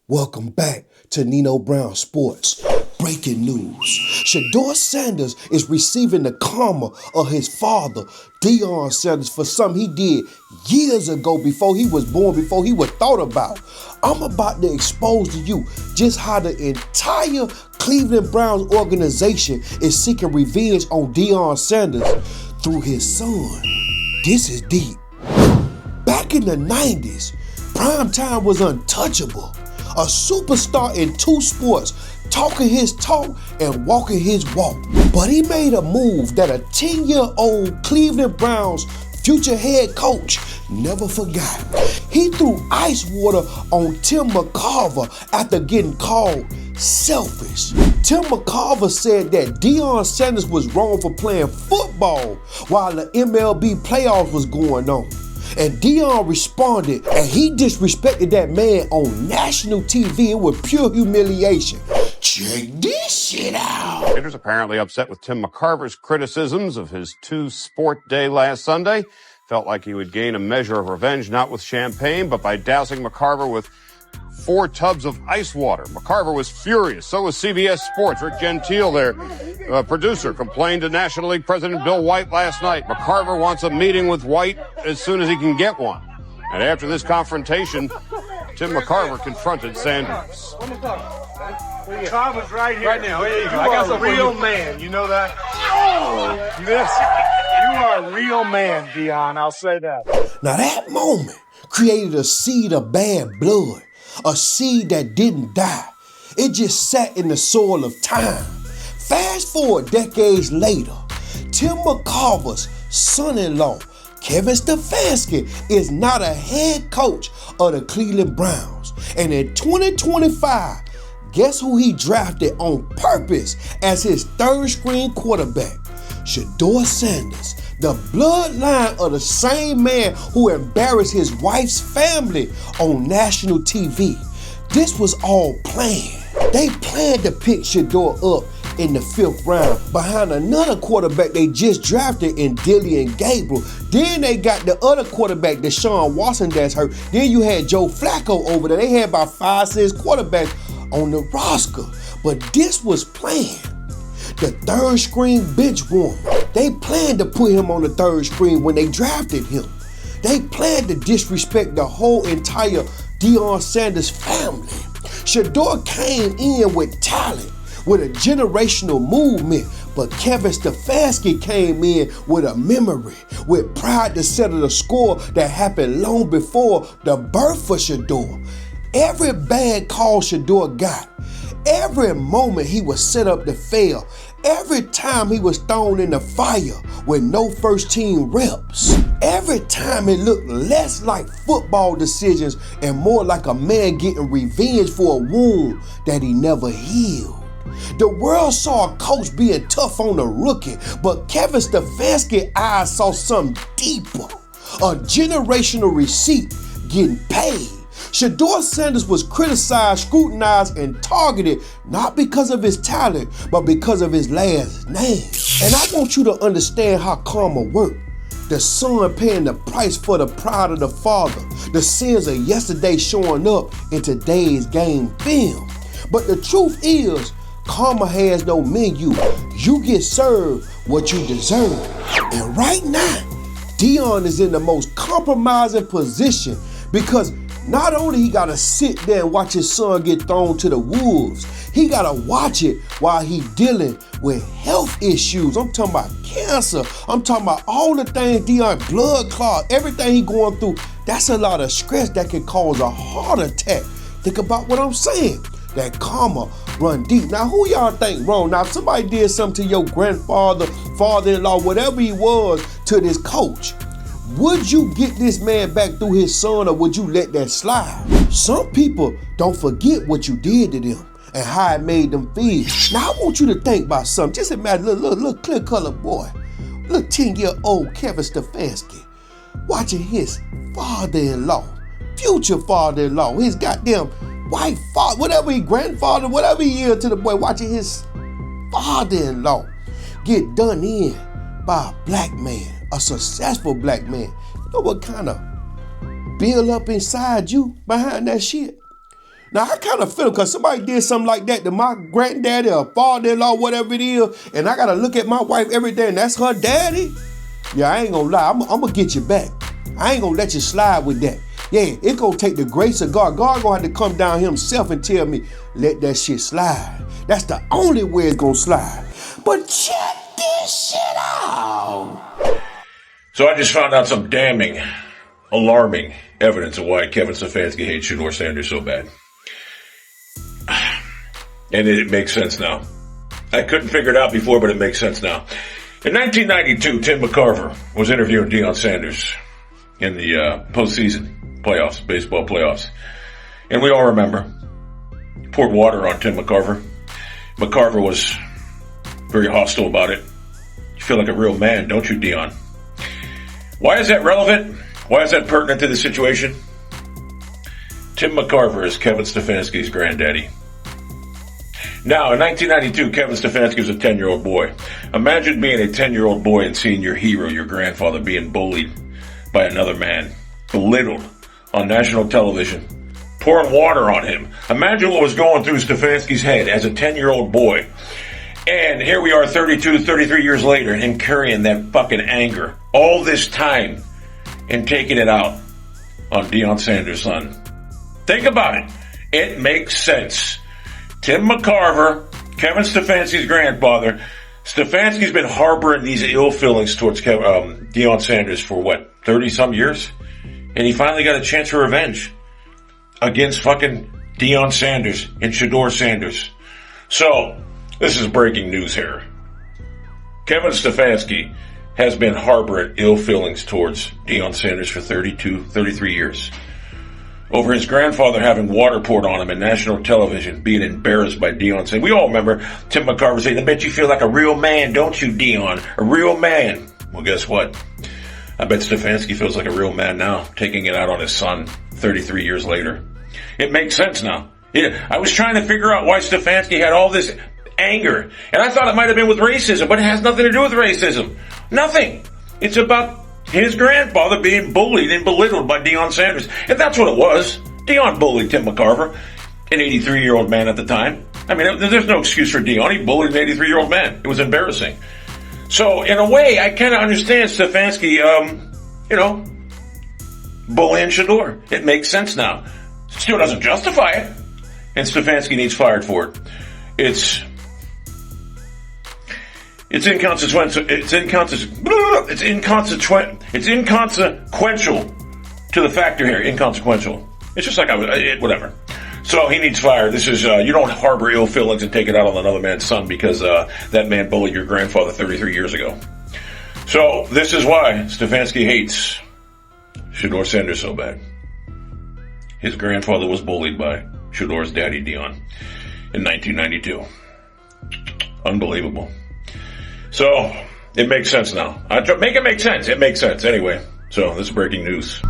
Welcome back to Nino Brown Sports. Breaking news. Shedeur Sanders is receiving the karma of his father, Deion Sanders, for something he did years ago before he was born, before he was thought about. I'm about to expose to you just how the entire Cleveland Browns organization is seeking revenge on Deion Sanders through his son. This is deep. Back in the 90s, primetime was untouchable. A superstar in two sports, talking his talk and walking his walk. But he made a move that a 10-year-old Cleveland Browns future head coach never forgot. He threw ice water on Tim McCarver after getting called selfish. Tim McCarver said that Deion Sanders was wrong for playing football while the MLB playoffs was going on. And Deion responded, and he disrespected that man on national TV. It was pure humiliation. Check this shit out. Raiders apparently upset with Tim McCarver's criticisms of his two-sport day last Sunday. Felt like he would gain a measure of revenge, not with champagne, but by dousing McCarver with 4 tubs of ice water. McCarver was furious. So was CBS Sports. Rick Gentile, their producer, complained to National League President Bill White last night. McCarver wants a meeting with White as soon as he can get one. And after this confrontation, Tim McCarver confronted Sanders. Tom is right here. Right now. Here you go. You are a real man. You know that? Yes. You are a real man, Deion. I'll say that. Now that moment created a seed of bad blood, a seed that didn't die. It just sat in the soil of time. Fast forward decades later, Tim McCarver's son-in-law, Kevin Stefanski, is not a head coach of the Cleveland Browns. And in 2025, guess who he drafted on purpose as his third-string quarterback? Shedeur Sanders, the bloodline of the same man who embarrassed his wife's family on national TV. This was all planned. They planned to pick Sheduer up in the 5th round behind another quarterback they just drafted in Deion Gabriel. Then they got the other quarterback, Deshaun Watson, that's hurt. Then you had Joe Flacco over there. They had about 5-6 quarterbacks on the roster. But this was planned. The third-string bench warmer. They planned to put him on the third string when they drafted him. They planned to disrespect the whole entire Deion Sanders family. Sheduer came in with talent, with a generational movement, but Kevin Stefanski came in with a memory, with pride to settle the score that happened long before the birth of Sheduer. Every bad call Sheduer got, every moment he was set up to fail, every time he was thrown in the fire with no first-team reps, every time it looked less like football decisions and more like a man getting revenge for a wound that he never healed. The world saw a coach being tough on a rookie, but Kevin Stefanski's eyes saw something deeper, a generational receipt getting paid. Shedeur Sanders was criticized, scrutinized, and targeted not because of his talent, but because of his last name. And I want you to understand how karma works. The son paying the price for the pride of the father. The sins of yesterday showing up in today's game film. But the truth is, karma has no menu. You get served what you deserve. And right now, Deion is in the most compromising position because not only he gotta sit there and watch his son get thrown to the wolves, he gotta watch it while he dealing with health issues. I'm talking about cancer. I'm talking about all the things Deion, blood clot, everything he going through. That's a lot of stress that can cause a heart attack. Think about what I'm saying. That karma run deep. Now, who y'all think wrong? Now, if somebody did something to your grandfather, father-in-law, whatever he was, to this coach, would you get this man back through his son, or would you let that slide? Some people don't forget what you did to them and how it made them feel. Now, I want you to think about something. Just imagine a little clear-colored boy, little 10-year-old Kevin Stefanski, watching his father-in-law, future father-in-law, his goddamn white father, whatever he, grandfather, whatever he is to the boy, watching his father-in-law get done in by a black man, a successful black man. You know what kind of build up inside you behind that shit? Now, I kind of feel because somebody did something like that to my granddaddy or father-in-law, whatever it is, and I got to look at my wife every day, and that's her daddy. Yeah, I ain't going to lie. I'm going to get you back. I ain't going to let you slide with that. Yeah, it going to take the grace of God. God going to have to come down himself and tell me, let that shit slide. That's the only way it's going to slide. But check this shit out. So I just found out some damning, alarming evidence of why Kevin Stefanski hates Shedeur Sanders so bad. And it makes sense now. I couldn't figure it out before, but it makes sense now. In 1992, Tim McCarver was interviewing Deion Sanders in the postseason playoffs, baseball playoffs. And we all remember, he poured water on Tim McCarver. McCarver was very hostile about it. You feel like a real man, don't you, Deion? Why is that relevant? Why is that pertinent to the situation? Tim McCarver is Kevin Stefanski's granddaddy. Now, in 1992, Kevin Stefanski was a 10-year-old boy. Imagine being a 10-year-old boy and seeing your hero, your grandfather, being bullied by another man, belittled on national television, pouring water on him. Imagine what was going through Stefanski's head as a 10-year-old boy. And here we are 32, 33 years later and carrying that fucking anger all this time and taking it out on Deion Sanders' son. Think about it. It makes sense. Tim McCarver, Kevin Stefanski's grandfather, Stefanski's been harboring these ill feelings towards Deion Sanders for 30-some years? And he finally got a chance for revenge against fucking Deion Sanders and Shedeur Sanders. So, this is breaking news here. Kevin Stefanski has been harboring ill feelings towards Deion Sanders for 32, 33 years. Over his grandfather having water poured on him in national television, being embarrassed by Deion saying, we all remember Tim McCarver saying, I bet you feel like a real man, don't you, Deion? A real man. Well, guess what? I bet Stefanski feels like a real man now, taking it out on his son 33 years later. It makes sense now. I was trying to figure out why Stefanski had all this anger, and I thought it might have been with racism, but it has nothing to do with racism. Nothing. It's about his grandfather being bullied and belittled by Deion Sanders. And that's what it was. Deion bullied Tim McCarver, an 83-year-old man at the time. I mean, there's no excuse for Deion. He bullied an 83-year-old man. It was embarrassing. So, in a way, I kind of understand Stefanski, bullying Sheduer. It makes sense now. Still doesn't justify it. And Stefanski needs fired for it. It's inconsequential. It's inconsequential to the factor here. Inconsequential. It's just like whatever. So he needs fired. This is you don't harbor ill feelings and take it out on another man's son because that man bullied your grandfather 33 years ago. So this is why Stafanski hates Shedeur Sanders so bad. His grandfather was bullied by Sheduer's daddy Deion in 1992. Unbelievable. So, it makes sense now. Make it make sense. It makes sense. Anyway, so this is breaking news.